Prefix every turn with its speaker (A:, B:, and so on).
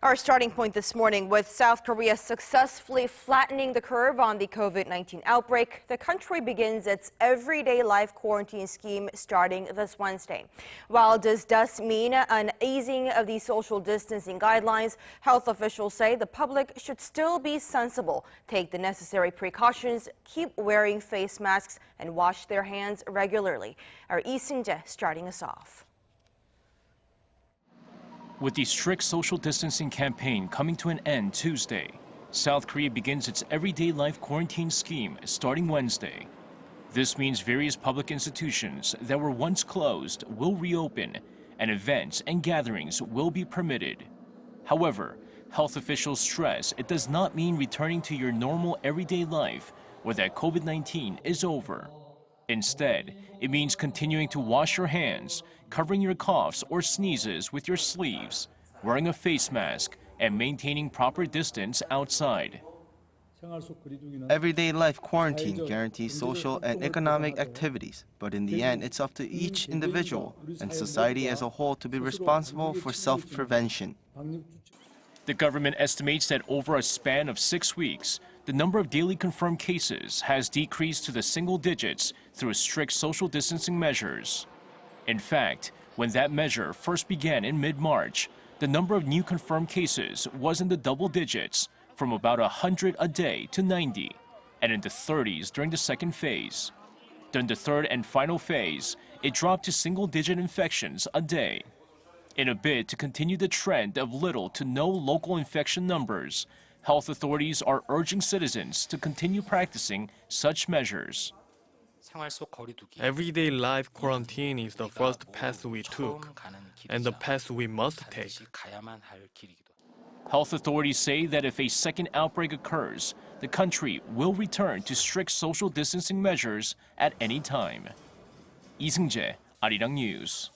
A: Our starting point this morning with South Korea successfully flattening the curve on the COVID-19 outbreak. The country begins its everyday life quarantine scheme starting this Wednesday. While this does mean an easing of the social distancing guidelines, health officials say the public should still be sensible, take the necessary precautions, keep wearing face masks, and wash their hands regularly. Our Seung-jae starting us off.
B: With the strict social distancing campaign coming to an end Tuesday, South Korea begins its everyday life quarantine scheme starting Wednesday. This means various public institutions that were once closed will reopen, and events and gatherings will be permitted. However, health officials stress it does not mean returning to your normal everyday life or that COVID-19 is over. Instead, it means continuing to wash your hands, covering your coughs or sneezes with your sleeves, wearing a face mask, and maintaining proper distance outside.
C: Everyday life quarantine guarantees social and economic activities, but in the end, it's up to each individual and society as a whole to be responsible for self-prevention.
B: The government estimates that over a span of 6 weeks, the number of daily confirmed cases has decreased to the single digits through strict social distancing measures. In fact, when that measure first began in mid-March, the number of new confirmed cases was in the double digits, from about 100 a day to 90, and in the 30s during the second phase. During the third and final phase, it dropped to single-digit infections a day. In a bid to continue the trend of little to no local infection numbers, health authorities are urging citizens to continue practicing such measures.
D: Everyday life quarantine is the first path we took, and the path we must take.
B: Health authorities say that if a second outbreak occurs, the country will return to strict social distancing measures at any time. Seung-jae, Arirang News.